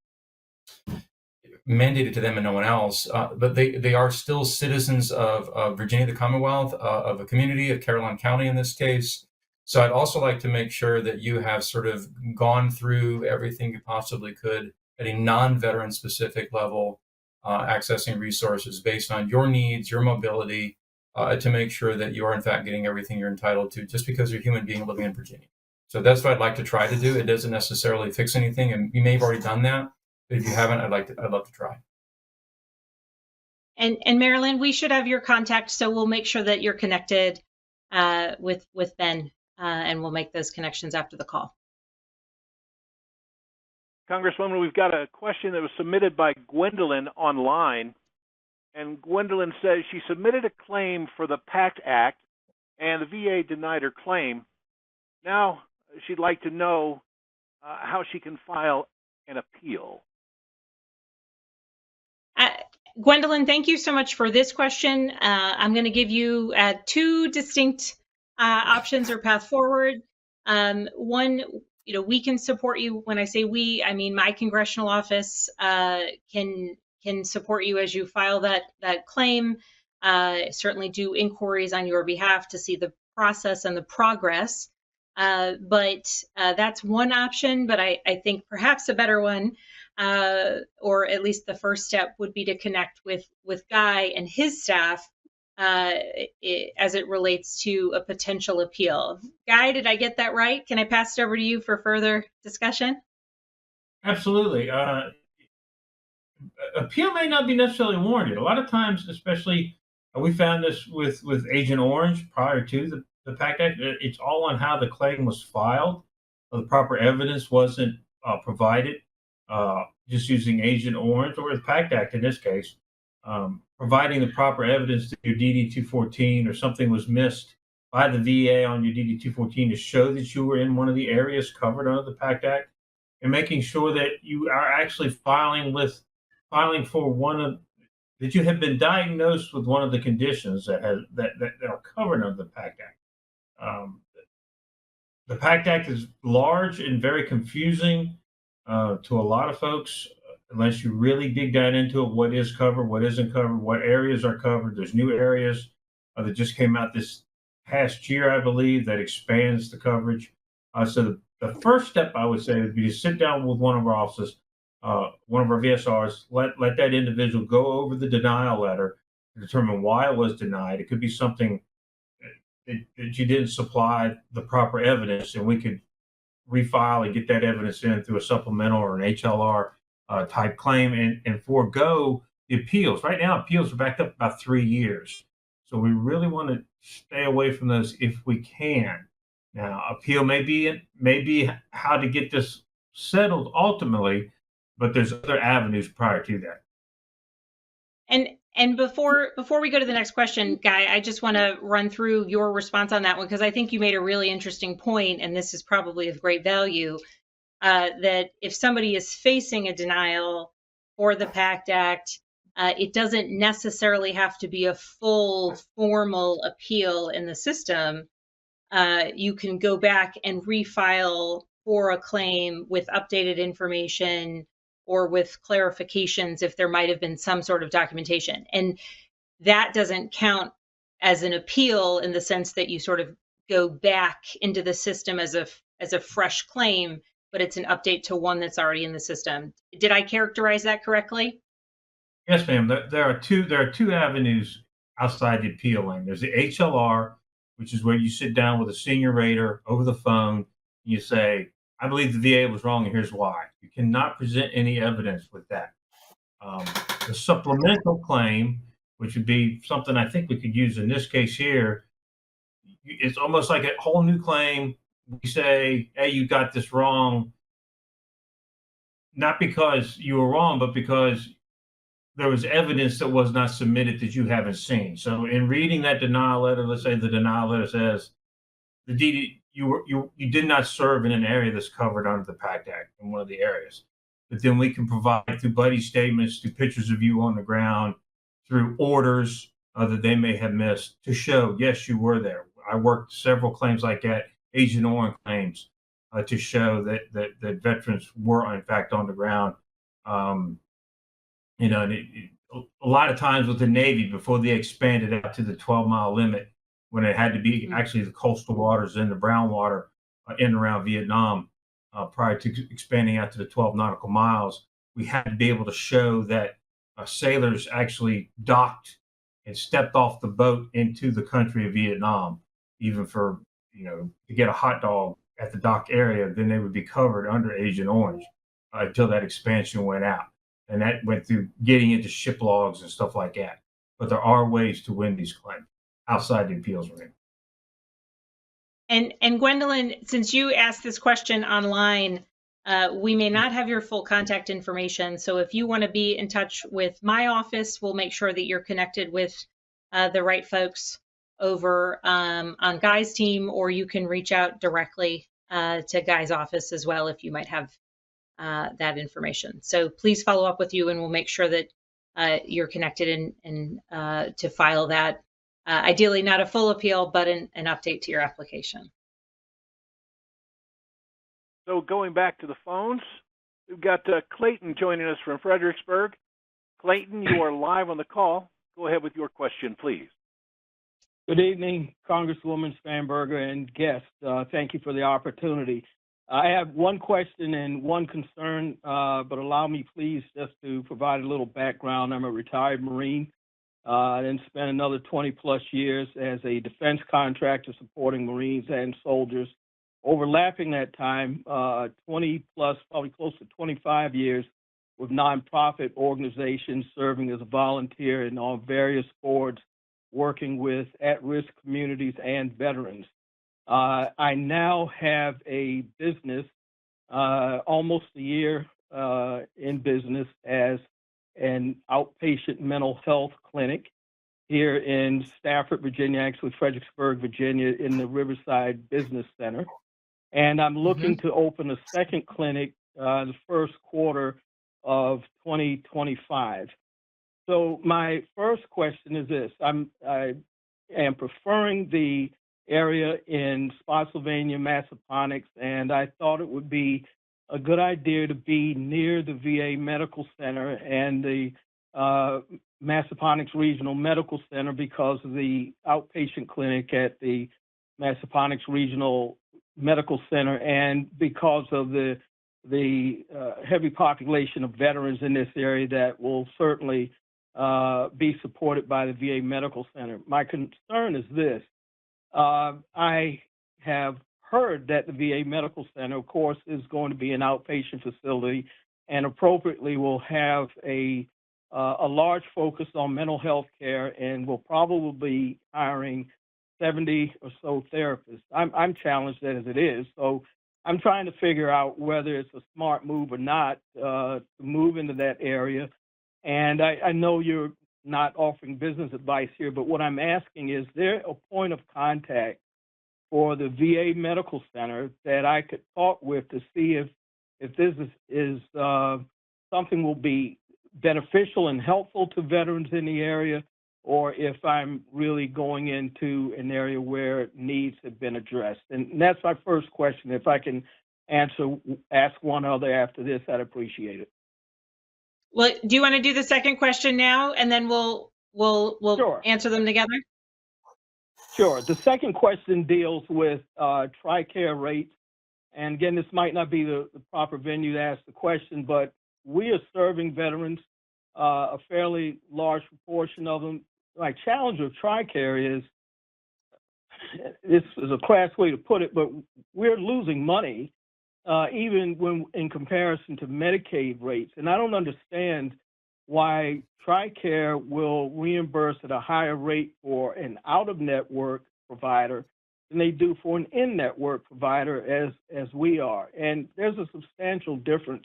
mandated to them and no one else, but they are still citizens of Virginia, the Commonwealth, of a community of Caroline County in this case. So I'd also like to make sure that you have sort of gone through everything you possibly could at a non-veteran specific level, accessing resources based on your needs, your mobility, to make sure that you are in fact getting everything you're entitled to just because you're a human being living in Virginia. So that's what I'd like to try to do. It doesn't necessarily fix anything, and you may have already done that. But if you haven't, I'd love to try. And Marilyn, we should have your contact, so we'll make sure that you're connected with Ben, and we'll make those connections after the call. Congresswoman, we've got a question that was submitted by Gwendolyn online. And Gwendolyn says she submitted a claim for the PACT Act, and the VA denied her claim. Now she'd like to know how she can file an appeal. Gwendolyn, thank you so much for this question. I'm going to give you two distinct options or path forward. One, we can support you. When I say we, I mean my congressional office can support you as you file that claim. Certainly do inquiries on your behalf to see the process and the progress. But that's one option. But I think perhaps a better one, or at least the first step, would be to connect with Guy and his staff as it relates to a potential appeal. Guy, did I get that right? Can I pass it over to you for further discussion? Absolutely. Appeal may not be necessarily warranted. A lot of times, especially, we found this with Agent Orange prior to the PACT Act, it's all on how the claim was filed. The proper evidence wasn't provided. Just using Agent Orange or the PACT Act in this case, providing the proper evidence to your DD-214 or something was missed by the VA on your DD-214 to show that you were in one of the areas covered under the PACT Act, and making sure that you are actually filing for one of that you have been diagnosed with one of the conditions that are covered under the PACT Act. The PACT Act is large and very confusing to a lot of folks, unless you really dig down into it. What is covered, what isn't covered, what areas are covered. There's new areas that just came out this past year, I believe, that expands the coverage. So the first step I would say would be to sit down with one of our officers, one of our VSRs, let that individual go over the denial letter to determine why it was denied. It could be something that you didn't supply the proper evidence, and we could refile and get that evidence in through a supplemental or an HLR type claim and forego the appeals. Right now, appeals are backed up about 3 years. So we really want to stay away from those if we can. Now, appeal may be how to get this settled ultimately, but there's other avenues prior to that. And before we go to the next question, Guy, I just want to run through your response on that one, because I think you made a really interesting point, and this is probably of great value, that if somebody is facing a denial for the PACT Act, it doesn't necessarily have to be a full formal appeal in the system. You can go back and refile for a claim with updated information or with clarifications if there might have been some sort of documentation. And that doesn't count as an appeal in the sense that you sort of go back into the system as a fresh claim, but it's an update to one that's already in the system. Did I characterize that correctly? Yes, ma'am. There are two avenues outside the appeal lane. There's the HLR, which is where you sit down with a senior rater over the phone. And you say, I believe the VA was wrong, and here's why. You cannot present any evidence with that. The supplemental claim, which would be something I think we could use in this case here, it's almost like a whole new claim. We say, hey, you got this wrong, not because you were wrong, but because there was evidence that was not submitted that you haven't seen. So in reading that denial letter, let's say the denial letter says the DD, you did not serve in an area that's covered under the PACT Act in one of the areas. But then we can provide through buddy statements, through pictures of you on the ground, through orders that they may have missed to show, yes, you were there. I worked several claims like that, Agent Orange claims, to show that veterans were in fact on the ground. You know, a lot of times with the Navy, before they expanded out to the 12-mile limit, when it had to be actually the coastal waters and the brown water in and around Vietnam, prior to expanding out to the 12 nautical miles, we had to be able to show that sailors actually docked and stepped off the boat into the country of Vietnam, even for, you know, to get a hot dog at the dock area, then they would be covered under Agent Orange until that expansion went out. And that went through getting into ship logs and stuff like that. But there are ways to win these claims outside the appeals ring. And Gwendolyn, since you asked this question online, we may not have your full contact information. So if you want to be in touch with my office, we'll make sure that you're connected with the right folks over on Guy's team, or you can reach out directly to Guy's office as well if you might have that information. So please follow up with you, and we'll make sure that you're connected and to file that. Ideally, not a full appeal, but an update to your application. So going back to the phones, we've got Clayton joining us from Fredericksburg. Clayton, you are live on the call. Go ahead with your question, please. Good evening, Congresswoman Spanberger and guests. Thank you for the opportunity. I have one question and one concern, but allow me, please, just to provide a little background. I'm a retired Marine, then spent another 20-plus years as a defense contractor supporting Marines and soldiers. Overlapping that time, 20-plus, probably close to 25 years with nonprofit organizations, serving as a volunteer and on various boards, working with at-risk communities and veterans. I now have a business, almost a year in business as an outpatient mental health clinic here in Stafford, Virginia, actually Fredericksburg, Virginia, in the Riverside Business Center. And I'm looking to open a second clinic the first quarter of 2025. So my first question is this. I am preferring the area in Spotsylvania, Massaponax, and I thought it would be a good idea to be near the VA Medical Center and the Massaponax Regional Medical Center because of the outpatient clinic at the Massaponax Regional Medical Center and because of the heavy population of veterans in this area that will certainly be supported by the VA Medical Center. My concern is this. I have heard that the VA Medical Center, of course, is going to be an outpatient facility and appropriately will have a large focus on mental health care and will probably be hiring 70 or so therapists. I'm challenged as it is, so I'm trying to figure out whether it's a smart move or not to move into that area. And I know you're not offering business advice here, but what I'm asking is there a point of contact for the VA Medical Center that I could talk with to see if this is something will be beneficial and helpful to veterans in the area, or if I'm really going into an area where needs have been addressed. And that's my first question. If I can ask one other after this, I'd appreciate it. Well, do you want to do the second question now, and then we'll Sure. answer them together? Sure. The second question deals with TRICARE rates. And again, this might not be the proper venue to ask the question, but we are serving veterans, a fairly large proportion of them. My challenge with TRICARE is, this is a crass way to put it, but we're losing money even when in comparison to Medicaid rates. And I don't understand why TRICARE will reimburse at a higher rate for an out-of-network provider than they do for an in-network provider as we are. And there's a substantial difference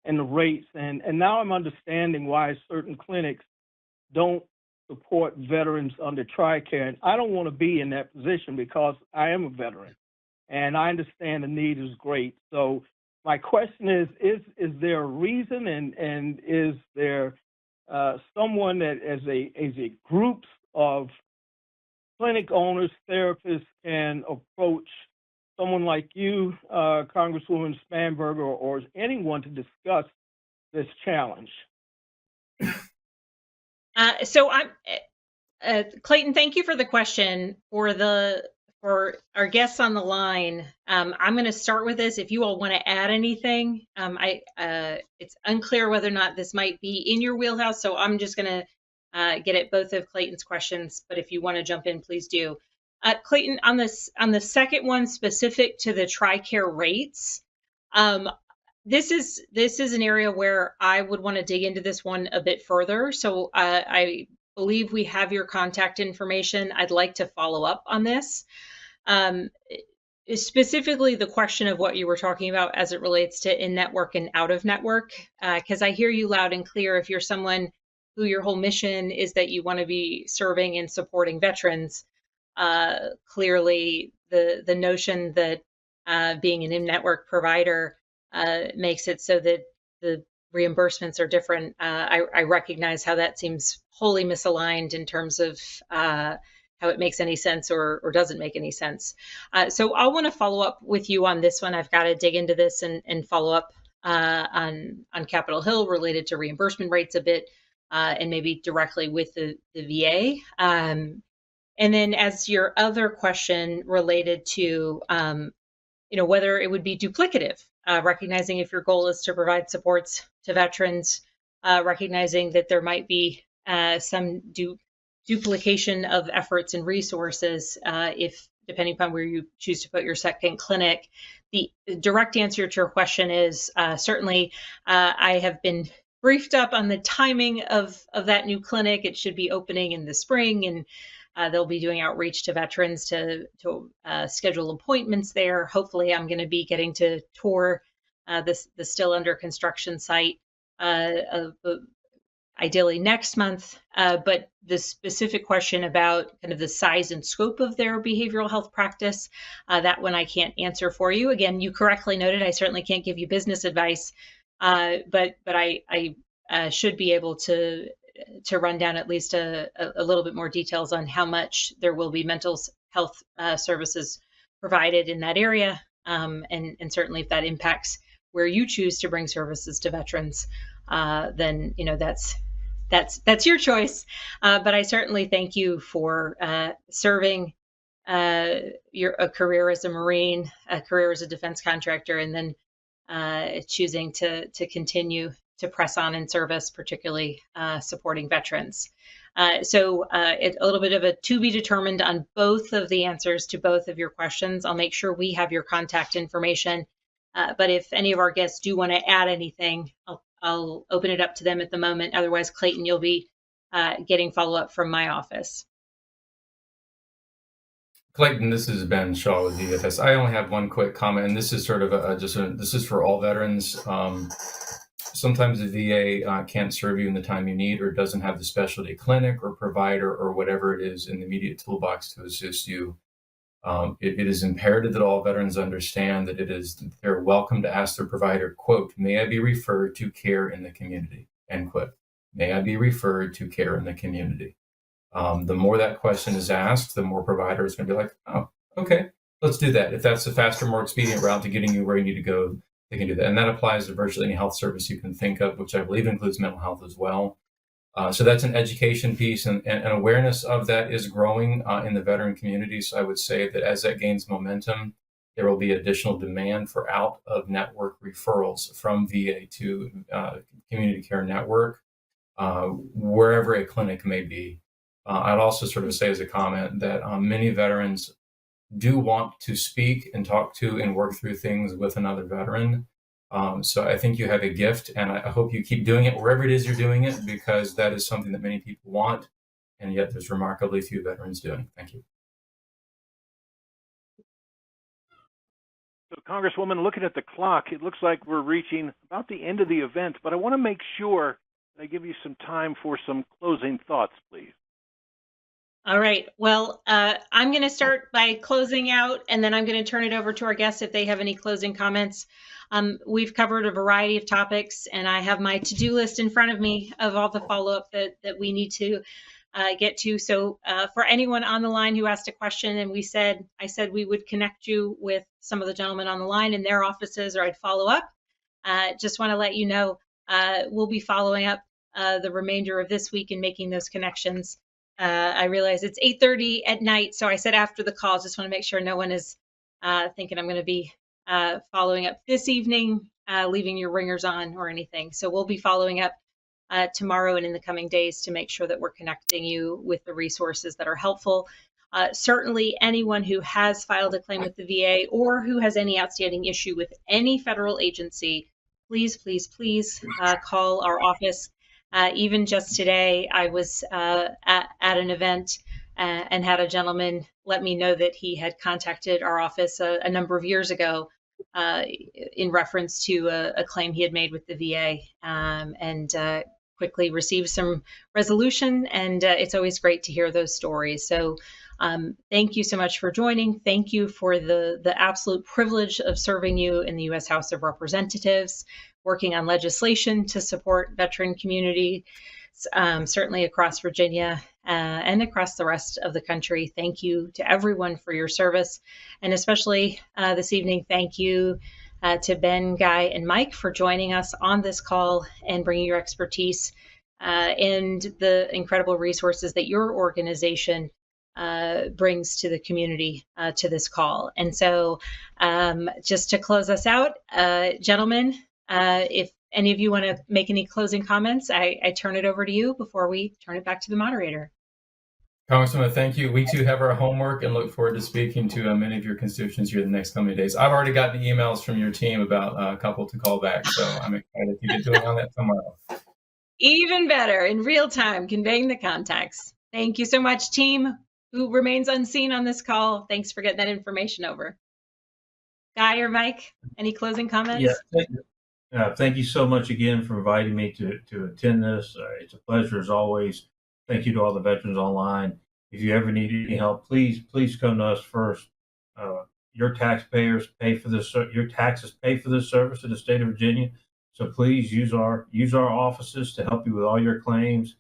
in the rates. And now I'm understanding why certain clinics don't support veterans under TRICARE. And I don't want to be in that position because I am a veteran. And I understand the need is great. So my question is there a reason, and is there someone that as a group of clinic owners, therapists can approach someone like you, Congresswoman Spanberger, or anyone to discuss this challenge? So I'm Clayton. Thank you for the question. For our guests on the line, I'm going to start with this. If you all want to add anything, it's unclear whether or not this might be in your wheelhouse, so I'm just going to get at both of Clayton's questions. But if you want to jump in, please do. Clayton, on the second one specific to the TRICARE rates, this is an area where I would want to dig into this one a bit further. So I believe we have your contact information. I'd like to follow up on this. Specifically the question of what you were talking about as it relates to in-network and out-of-network, because I hear you loud and clear. If you're someone who your whole mission is that you want to be serving and supporting veterans, clearly the notion that being an in-network provider makes it so that the reimbursements are different. I recognize how that seems wholly misaligned in terms of how it makes any sense or doesn't make any sense. So I'll want to follow up with you on this one. I've got to dig into this and follow up on Capitol Hill related to reimbursement rates a bit, and maybe directly with the VA. And then as your other question related to whether it would be duplicative, recognizing if your goal is to provide supports to veterans, recognizing that there might be some duplication of efforts and resources if depending upon where you choose to put your second clinic. The direct answer to your question is certainly I have been briefed up on the timing of that new clinic. It should be opening in the spring, and they'll be doing outreach to veterans to schedule appointments there. Hopefully I'm going to be getting to tour the still under construction site ideally next month. But the specific question about kind of the size and scope of their behavioral health practice, that one I can't answer for you. Again, you correctly noted, I certainly can't give you business advice, but I should be able to run down at least a little bit more details on how much there will be mental health services provided in that area. And certainly if that impacts where you choose to bring services to veterans, then that's your choice. But I certainly thank you for serving a career as a Marine, a career as a defense contractor, and then choosing to continue to press on in service, particularly supporting veterans. So it's a little bit of a to be determined on both of the answers to both of your questions. I'll make sure we have your contact information. But if any of our guests do want to add anything, I'll open it up to them at the moment. Otherwise, Clayton, you'll be getting follow-up from my office. Clayton, this is Ben Shaw with VFS. I only have one quick comment, and this is sort of this is for all veterans. So sometimes the VA can't serve you in the time you need, or doesn't have the specialty clinic or provider or whatever it is in the immediate toolbox to assist you. It is imperative that all veterans understand that they're welcome to ask their provider, quote, "May I be referred to care in the community?" End quote. May I be referred to care in the community? The more that question is asked, the more providers are going to be like, "Oh, okay, let's do that." If that's a faster, more expedient route to getting you where you need to go, they can do that. And that applies to virtually any health service you can think of, which I believe includes mental health as well. So that's an education piece, and awareness of that is growing in the veteran community. So I would say that as that gains momentum, there will be additional demand for out-of-network referrals from VA to community care network, wherever a clinic may be. I'd also sort of say as a comment that many veterans do want to speak and talk to and work through things with another veteran. So I think you have a gift, and I hope you keep doing it wherever it is you're doing it, because that is something that many people want, and yet there's remarkably few veterans doing. Thank you. So, Congresswoman, looking at the clock, it looks like we're reaching about the end of the event, but I want to make sure that I give you some time for some closing thoughts, please. All right. Well, I'm going to start by closing out, and then I'm going to turn it over to our guests if they have any closing comments. We've covered a variety of topics, and I have my to-do list in front of me of all the follow-up that we need to get to. So for anyone on the line who asked a question, and I said we would connect you with some of the gentlemen on the line in their offices, or I'd follow up. Just want to let you know we'll be following up the remainder of this week and making those connections. I realize it's 8:30 at night, so I said after the call. Just want to make sure no one is thinking I'm going to be following up this evening, leaving your ringers on or anything. So we'll be following up tomorrow and in the coming days to make sure that we're connecting you with the resources that are helpful. Certainly, anyone who has filed a claim with the VA or who has any outstanding issue with any federal agency, please, please, please call our office. Even just today, I was at an event and had a gentleman let me know that he had contacted our office a number of years ago in reference to a claim he had made with the VA, and quickly received some resolution. And it's always great to hear those stories. So thank you so much for joining. Thank you for the absolute privilege of serving you in the U.S. House of Representatives, working on legislation to support veteran community, certainly across Virginia and across the rest of the country. Thank you to everyone for your service. And especially this evening, thank you to Ben, Guy, and Mike for joining us on this call and bringing your expertise and the incredible resources that your organization brings to the community to this call. And so just to close us out, gentlemen, if any of you want to make any closing comments, I turn it over to you before we turn it back to the moderator. Congresswoman, thank you. We too have our homework and look forward to speaking to many of your constituents here in the next coming days. I've already gotten emails from your team about a couple to call back, so I'm excited to get doing on that tomorrow. Even better, in real time, conveying the contacts. Thank you so much, team who remains unseen on this call. Thanks for getting that information over. Guy or Mike, any closing comments? Yeah, thank you so much again for inviting me to attend this. It's a pleasure as always. Thank you to all the veterans online. If you ever need any help, please come to us first. Your taxpayers pay for this. Your taxes pay for this service in the state of Virginia. So please use our offices to help you with all your claims.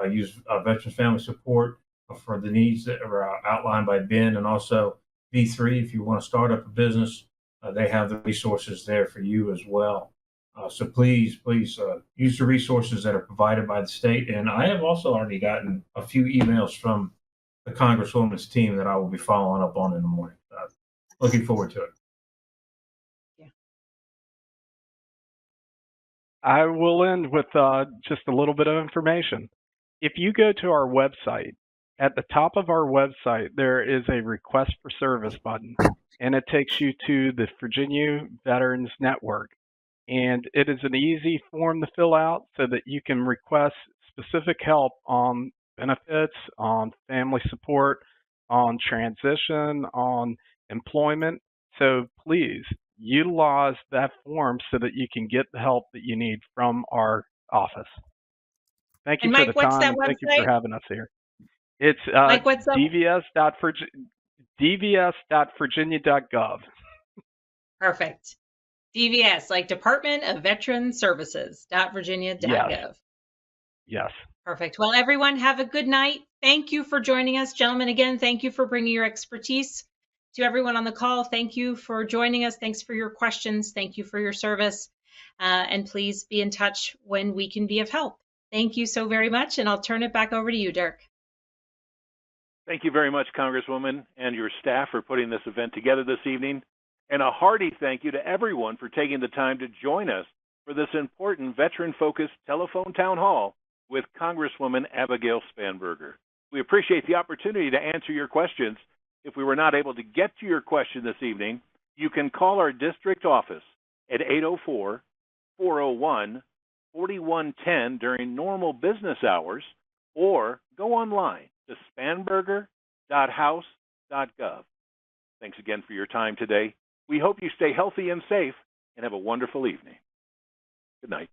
Use Veterans Family Support for the needs that are outlined by Ben, and also V3 if you want to start up a business. They have the resources there for you as well. So please use the resources that are provided by the state. And I have also already gotten a few emails from the Congresswoman's team that I will be following up on in the morning. Looking forward to it. Yeah. I will end with just a little bit of information. If you go to our website, at the top of our website, there is a request for service button, and it takes you to the Virginia Veterans Network. And it is an easy form to fill out so that you can request specific help on benefits, on family support, on transition, on employment. So please utilize that form so that you can get the help that you need from our office. Thank you And for Mike, the what's time, that and thank you for website? having us here. It's Mike, what's that? dvs.virginia.gov. Perfect. DVS, like Department of Veteran Services, .virginia.gov. Yes. Perfect. Well, everyone, have a good night. Thank you for joining us. Gentlemen, again, thank you for bringing your expertise. To everyone on the call, thank you for joining us. Thanks for your questions. Thank you for your service. And please be in touch when we can be of help. Thank you so very much, and I'll turn it back over to you, Dirk. Thank you very much, Congresswoman, and your staff for putting this event together this evening. And a hearty thank you to everyone for taking the time to join us for this important veteran-focused telephone town hall with Congresswoman Abigail Spanberger. We appreciate the opportunity to answer your questions. If we were not able to get to your question this evening, you can call our district office at 804-401-4110 during normal business hours, or go online to spanberger.house.gov. Thanks again for your time today. We hope you stay healthy and safe and have a wonderful evening. Good night.